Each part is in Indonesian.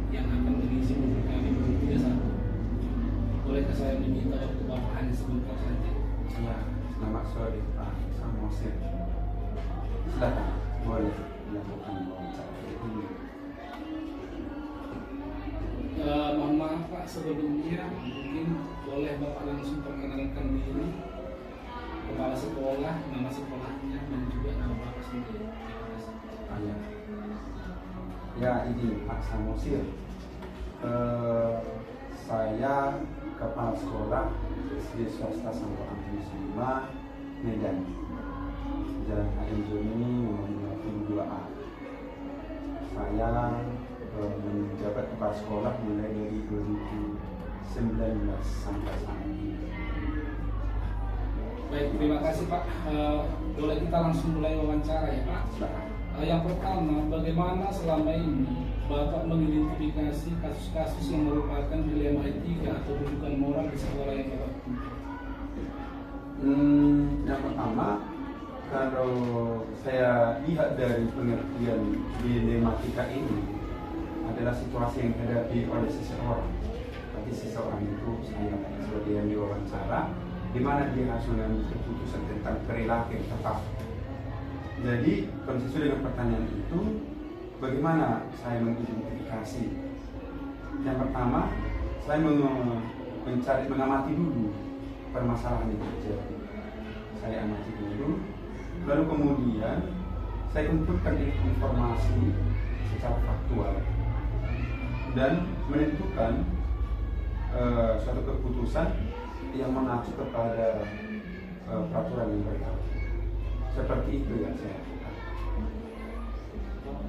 yang akan mengisi mobil kami bertiga 1. Bolehkah saya meminta waktu Bapak hanya sebentar saja? Ya, selamat sore Pak Samosir. Silakan, boleh dilakukan wawancara ini. Mohon maaf Pak, sebelumnya mungkin boleh Bapak langsung perkenalkan diri, kepala sekolah, nama sekolahnya, dan juga nama Bapak sendiri. Ya, ya ini Pak Samosir. Saya kepala sekolah SD swasta Santo Antonius 5 Medan, Jalan HM Joni nomor 52A. Saya menjabat kepala sekolah mulai dari 2019 sampai saat ini. Baik, terima kasih Pak. Boleh kita langsung mulai wawancara ya Pak? Silakan. Yang pertama, bagaimana selama ini Bapak mengidentifikasi kasus-kasus yang merupakan dilema etika atau rujukan moral di sekolah yang Bapak pimpin? Yang pertama, kalau saya lihat dari pengertian dilematika ini adalah situasi yang dihadapi oleh seseorang. Tapi seseorang itu saya sebagai yang diwawancara, di mana dia harus mengambil keputusan tentang perilaku yang tepat. Jadi, kalau sesuai dengan pertanyaan itu, bagaimana saya mengidentifikasi? Yang pertama, saya mengamati dulu permasalahan yang terjadi. Saya amati dulu, lalu kemudian saya kumpulkan informasi secara faktual dan menentukan suatu keputusan yang mengacu kepada peraturan yang berlaku. Seperti itu yang saya lakukan.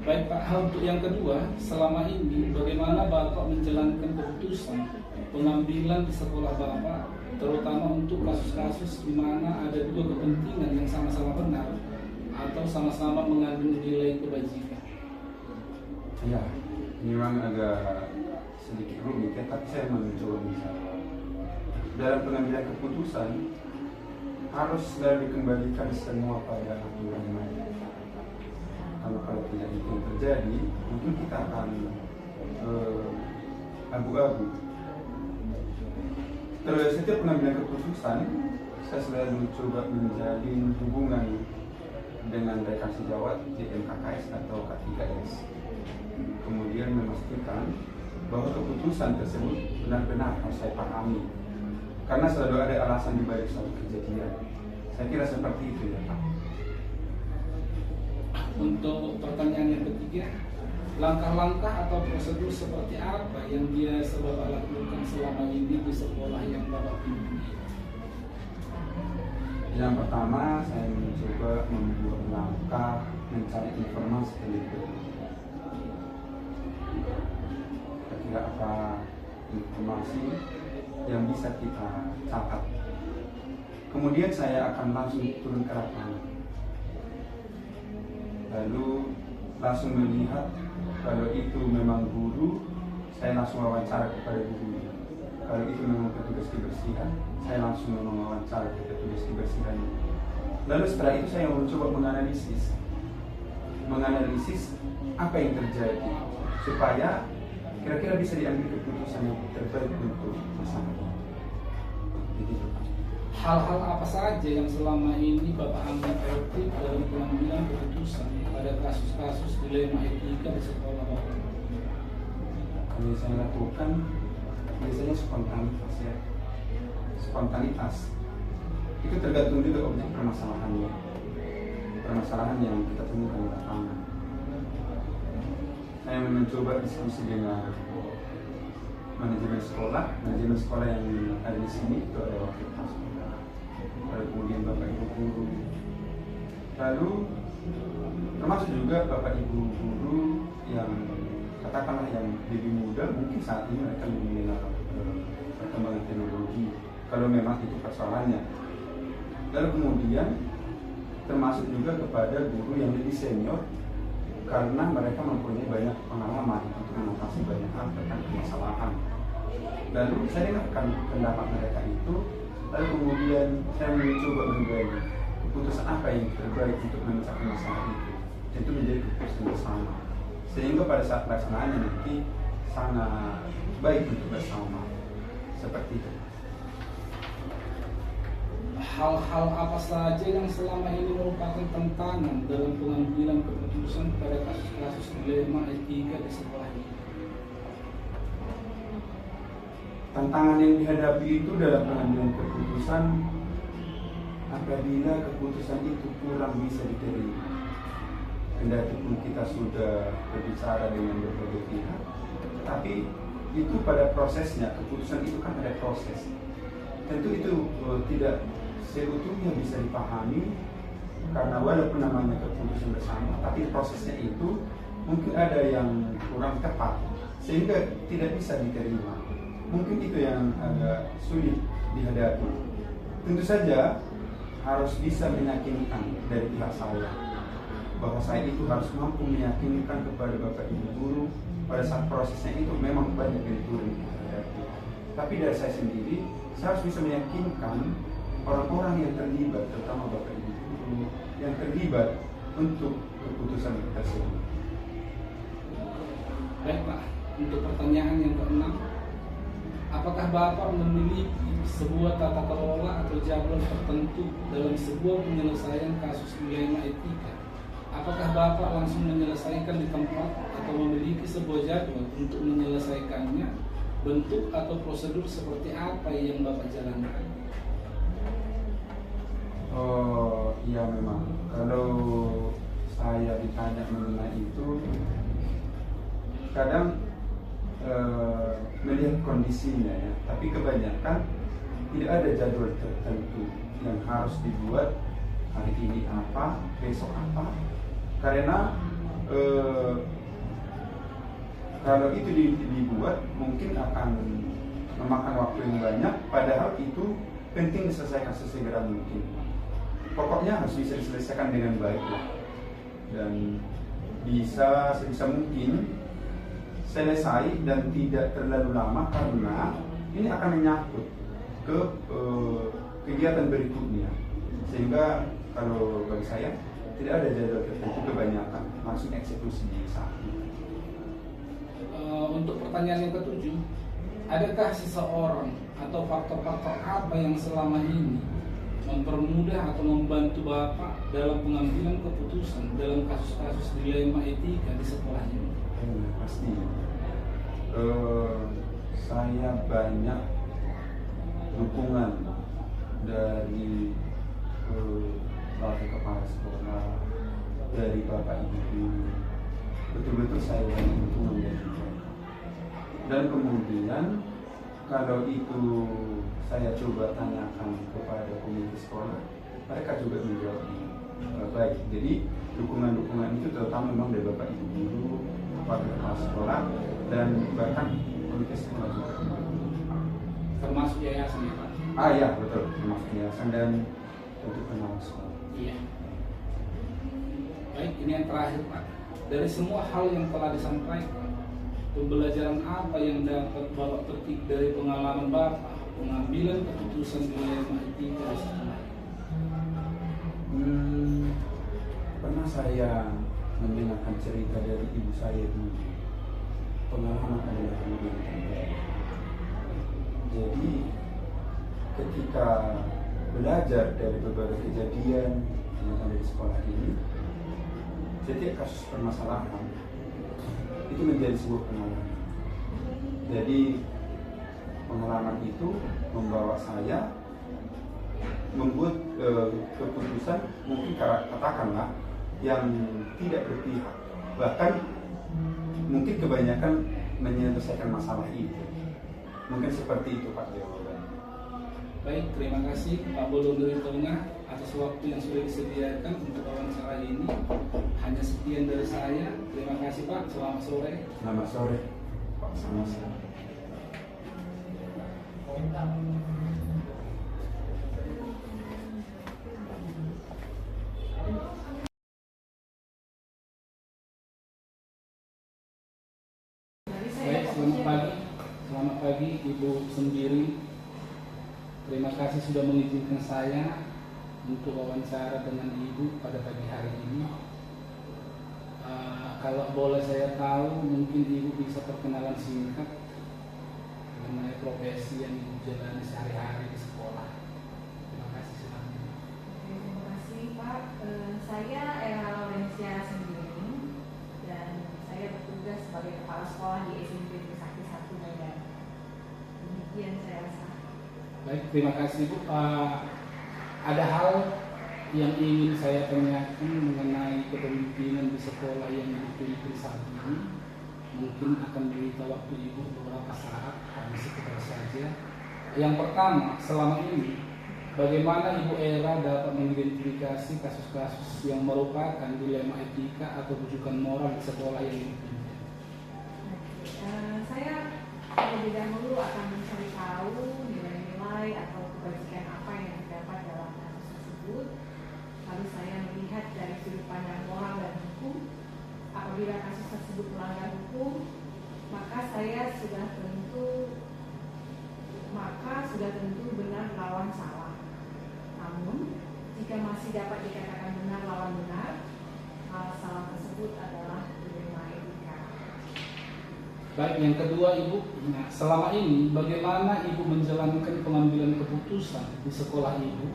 Baik Pak, untuk yang kedua, selama ini bagaimana Bapak menjalankan keputusan pengambilan di sekolah Bapak, terutama untuk kasus-kasus di mana ada dua kepentingan yang sama-sama benar atau sama-sama mengandung nilai kebajikan? Ya, ini memang agak sedikit rumit ya, tapi saya mencoba menjawab. Dalam pengambilan keputusan harus selalu dikembalikan semua pada aturan yang ada. Kalau tidak itu yang terjadi, mungkin kita akan abu-abu. Terus setiap pengambilan keputusan, saya selalu coba menjalin hubungan dengan rekan sejawat di MKKS atau K3S. Kemudian memastikan bahwa keputusan tersebut benar-benar harus saya pahami. Karena selalu ada alasan di balik suatu kejadian. Saya kira seperti itu ya Pak. Untuk pertanyaan yang ketiga, langkah-langkah atau prosedur seperti apa yang biasa Bapak lakukan selama ini di sekolah yang Bapak pimpin? Yang pertama, saya mencoba membuat langkah mencari informasi terlebih dahulu. Kira-kira apa informasi yang bisa kita catat. Kemudian saya akan langsung turun ke lapangan. Lalu langsung melihat kalau itu memang guru, saya langsung wawancara kepada gurunya. Kalau itu memang petugas kebersihan, saya langsung mewawancara ke petugas kebersihan. Lalu setelah itu saya mencoba menganalisis apa yang terjadi supaya kira-kira bisa diambil keputusan yang terbaik untuk masyarakat. Hal-hal apa saja yang selama ini Bapak anggap efektif dalam pengambilan keputusan pada kasus-kasus dilema etika di sekolah Bapak? Yang saya lakukan biasanya spontanitas ya. Spontanitas itu tergantung juga objek permasalahannya. Permasalahan yang kita temukan di lapangan. Saya mencoba diskusi dengan manajemen sekolah yang ada di sini itu ada wakil kelas sekolah, lalu kemudian bapak ibu guru, lalu termasuk juga bapak ibu guru yang katakanlah yang lebih muda, mungkin saat ini mereka lebih mengenal perkembangan teknologi kalau memang itu persoalannya. Lalu kemudian termasuk juga kepada guru yang lebih senior karena mereka mempunyai banyak pengalaman untuk mengatasi banyak hal tentang permasalahan. Lalu saya dengarkan pendapat mereka itu, lalu kemudian saya mencoba menggali keputusan apa yang terbaik untuk memecahkan masalah itu. Tentu menjadi keputusan bersama. Sehingga pada saat pelaksanaannya nanti sangat baik untuk bersama. Seperti itu. Hal-hal apa saja yang selama ini merupakan tantangan dalam pengambilan keputusan pada kasus-kasus dilema etika di sekolah ini? Tantangan yang dihadapi itu dalam pengambilan keputusan apabila keputusan itu kurang bisa diterima. Kendati pun kita sudah berbicara dengan berbagai pihak, tapi itu pada prosesnya, keputusan itu kan ada proses. Tentu itu tidak seutuhnya bisa dipahami karena walaupun namanya keputusan bersama, tapi prosesnya itu mungkin ada yang kurang tepat sehingga tidak bisa diterima. Mungkin itu yang agak sulit dihadapi. Tentu saja harus bisa meyakinkan dari pihak saya bahwa saya itu harus mampu meyakinkan kepada Bapak Ibu guru pada saat prosesnya itu memang banyak benturan yang kita hadapi. Tapi dari saya sendiri, saya harus bisa meyakinkan orang-orang yang terlibat, terutama Bapak Ibu guru yang terlibat untuk keputusan tersebut. Baik Pak, untuk pertanyaan yang keenam, apakah Bapak memiliki sebuah tata kelola atau jadwal tertentu dalam sebuah penyelesaian kasus dilema etika? Apakah Bapak langsung menyelesaikan di tempat atau memiliki sebuah jadwal untuk menyelesaikannya? Bentuk atau prosedur seperti apa yang Bapak jalankan? Oh iya, memang kalau saya ditanya mengenai itu kadang melihat kondisinya ya, tapi kebanyakan tidak ada jadwal tertentu yang harus dibuat hari ini apa, besok apa, karena kalau itu dibuat mungkin akan memakan waktu yang banyak, padahal itu penting diselesaikan sesegera mungkin. Pokoknya harus bisa diselesaikan dengan baik lah, dan bisa sebisa mungkin selesai dan tidak terlalu lama karena ini akan menyangkut ke kegiatan berikutnya. Sehingga kalau bagi saya tidak ada jadwal tertentu, kebanyakan langsung eksekusi di saat itu. Untuk pertanyaan yang ketujuh, adakah seseorang atau faktor-faktor apa yang selama ini mempermudah atau membantu Bapak dalam pengambilan keputusan dalam kasus-kasus dilema etika di sekolah ini? Pasti. Saya banyak dukungan dari wakil kepala sekolah, dari Bapak Ibu. Betul-betul saya banyak dukungan dari mereka. Dan kemudian kalau itu saya coba tanyakan kepada komite sekolah, mereka juga menjawab baik. Jadi dukungan-dukungan itu terutama memang dari Bapak Ibu guru, wakil kepala sekolah, dan bahkan komite sekolah juga. Termasuk yayasan ya Pak? Ya betul, termasuk yayasan dan tentu pengawas sekolah. Iya. Baik, ini yang terakhir Pak. Dari semua hal yang telah disampaikan, pembelajaran apa yang dapat Bapak petik dari pengalaman Bapak pengambilan keputusan dilema etika di sekolah? Pernah saya mendengarkan cerita dari ibu saya dulu. Pengalaman adalah pengalaman. Jadi ketika belajar dari beberapa kejadian yang ada di sekolah ini, setiap kasus permasalahan itu menjadi sebuah pengalaman. Jadi pengalaman itu membawa saya membuat keputusan mungkin katakanlah yang tidak berpihak, bahkan mungkin kebanyakan menyelesaikan masalah itu. Mungkin seperti itu Pak jawaban. Baik, terima kasih Pak Bolo dari Tengah atas waktu yang sudah disediakan untuk wawancara ini. Hanya sekian dari saya. Terima kasih Pak. Selamat sore. Selamat sore Pak Sama-sama. Baik, selamat pagi. Selamat pagi Ibu Sendiri. Terima kasih sudah mengizinkan saya untuk wawancara dengan Ibu pada pagi hari ini. Kalau boleh saya tahu, mungkin Ibu bisa perkenalan singkat mengenai profesi yang Ibu jalani sehari-hari di sekolah. Terima kasih silakan. Terima kasih Pak. Saya Ella Laurencia Sembiring dan saya bertugas sebagai kepala sekolah di SMP Trisakti 1 Medan. Demikian saya rasa. Baik, terima kasih Bu. Ada hal yang ingin saya tanyakan mengenai kepemimpinan di sekolah yang dipilih saat ini. Mungkin akan meminta waktu Ibu beberapa saat, hanya sekitar saja. Yang pertama, selama ini bagaimana Ibu Era dapat mengidentifikasi kasus-kasus yang merupakan dilema etika atau rujukan moral di sekolah yang dipimpin? Saya terlebih dahulu akan mencari tahu nilai-nilai atau kebajikan apa yang terdapat dalam kasus tersebut. Lalu saya melihat dari sudut pandang moral dan hukum. Apabila kasus tersebut melanggar hukum, maka sudah tentu benar lawan salah. Namun, jika masih dapat dikatakan benar lawan benar, hal salah tersebut adalah dilema etika. Baik, yang kedua Ibu, selama ini bagaimana Ibu menjalankan pengambilan keputusan di sekolah Ibu,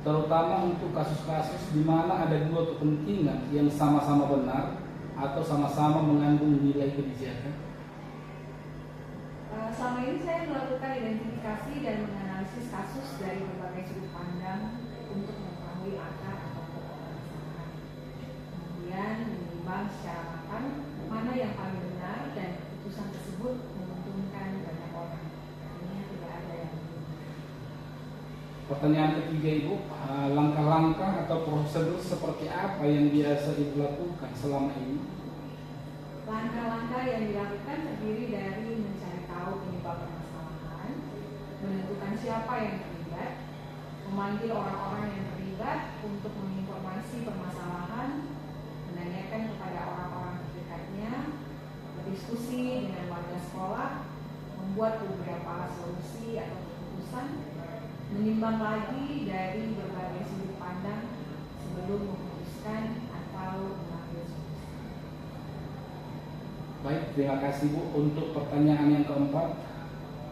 terutama untuk kasus-kasus di mana ada dua kepentingan yang sama-sama benar atau sama-sama mengandung nilai kebijakan? Selama ini saya melakukan identifikasi dan menganalisis kasus dari berbagai sudut pandang untuk mengetahui akar atau permasalahan. Kemudian menimbang secara matang mana yang paling benar dan keputusan tersebut menguntungkan banyak orang. Artinya tidak ada yang Pertanyaan ketiga Ibu, langkah-langkah atau prosedur seperti apa yang biasa Ibu lakukan selama ini? Langkah-langkah yang dilakukan terdiri dari mencari tahu penyebab permasalahan, menentukan siapa yang terlibat, memanggil orang-orang yang terlibat untuk menginformasi permasalahan, menanyakan kepada orang-orang terdekatnya, berdiskusi dengan warga sekolah, membuat beberapa solusi atau keputusan, menimbang lagi dari berbagai sudut pandang sebelum memutuskan atau mengambil solusi. Baik, terima kasih Bu. Untuk pertanyaan yang keempat,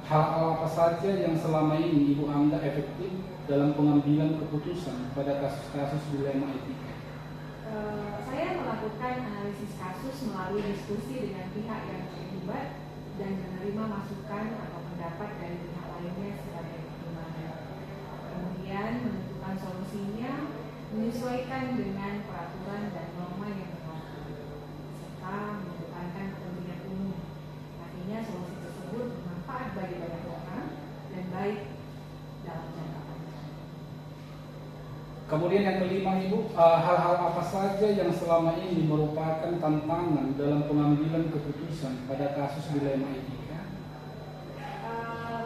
hal-hal apa saja yang selama ini Ibu anggap efektif dalam pengambilan keputusan pada kasus-kasus dilema etika? Saya melakukan analisis kasus melalui diskusi dengan pihak yang terlibat dan menerima masukan atau pendapat dari pihak lainnya sebagai pertimbangan. Kemudian menentukan solusinya menyesuaikan dengan peraturan dan norma yang berlaku, serta mengedepankan kepentingan umum. Artinya solusi tersebut bermanfaat bagi banyak orang dan baik dalam jangka panjang. Kemudian yang kelima Ibu, hal-hal apa saja yang selama ini merupakan tantangan dalam pengambilan keputusan pada kasus dilema etika?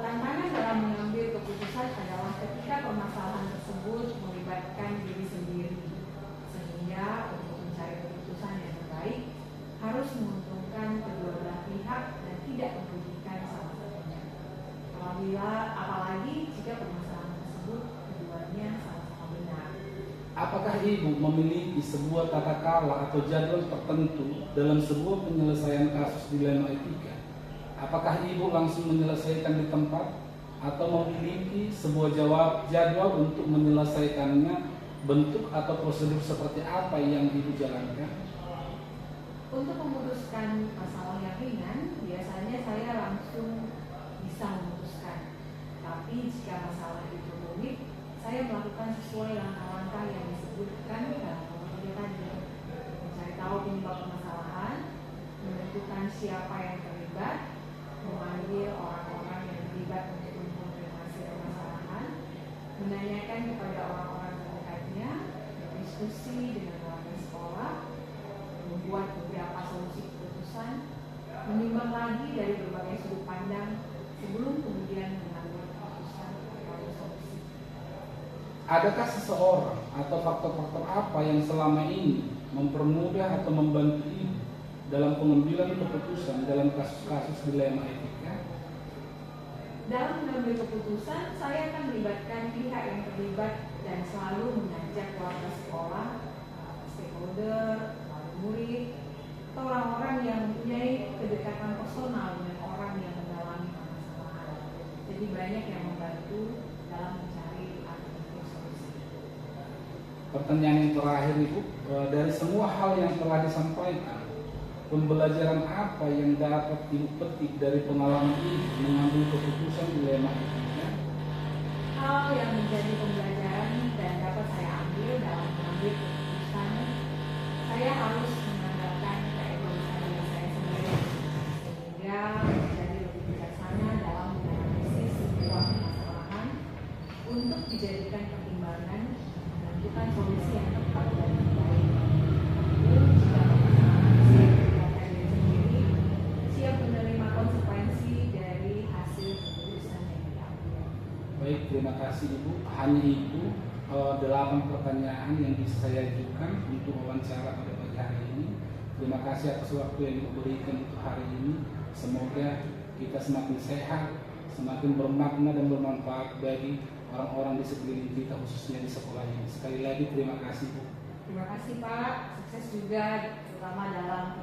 Tantangan dalam mengambil keputusan adalah ketika permasalahan tersebut melibatkan diri sendiri, sehingga untuk mencari keputusan yang terbaik harus menguntungkan kedua belah pihak dan tidak merugikan salah satunya. Apalagi jika permasalahan tersebut keduanya sama-sama benar. Apakah Ibu memiliki sebuah tata cara atau jadwal tertentu dalam sebuah penyelesaian kasus dilema etika? Apakah Ibu langsung menyelesaikan di tempat atau memiliki sebuah jadwal untuk menyelesaikannya? Bentuk atau prosedur seperti apa yang Ibu jalankan? Untuk memutuskan masalah yang ringan, biasanya saya langsung bisa memutuskan. Tapi jika masalah itu rumit, saya melakukan sesuai langkah-langkah yang disebutkan dalam nomor 3 tadi. Mencari tahu penyebab permasalahan, menentukan siapa yang terlibat, memanggil orang-orang yang terlibat untuk mengkonfirmasi permasalahan, menanyakan kepada orang-orang terdekatnya, berdiskusi dengan warga sekolah, membuat beberapa solusi keputusan, menimbang lagi dari berbagai sudut pandang sebelum kemudian mengambil keputusan atau solusi. Adakah seseorang atau faktor-faktor apa yang selama ini mempermudah atau membantu Ibu dalam pengambilan keputusan dalam kasus-kasus dilema etika? Dalam mengambil keputusan, saya akan melibatkan pihak yang terlibat dan selalu mengajak warga sekolah, stakeholder, wali murid, atau personal dengan orang yang mengalami permasalahan. Jadi banyak yang membantu dalam mencari alternatif solusi. Pertanyaan yang terakhir Ibu, dari semua hal yang telah disampaikan, pembelajaran apa yang dapat Ibu petik dari pengalaman ini mengambil keputusan dilema etika? Hal yang menjadi pembelajaran dan dapat saya ambil dalam mengambil keputusan, saya harus mengandalkan keegoisan diri saya sendiri, sehingga menjadi lebih bijaksana dalam menganalisis sebuah permasalahan untuk dijadikan pertimbangan menentukan solusi yang tepat dan terbaik. Namun jika permasalahan saya menyebabkan diri sendiri, siap menerima konsekuensi dari hasil keputusan yang diambil. Baik, terima kasih Ibu. Hanya itu 8 pertanyaan yang bisa saya ajukan untuk wawancara pada pagi hari ini. Terima kasih atas waktu yang diberikan untuk hari ini. Semoga kita semakin sehat, semakin bermakna dan bermanfaat bagi orang-orang di sekeliling kita, khususnya di sekolah ini. Sekali lagi terima kasih Bu. Terima kasih Pak, sukses juga terutama dalam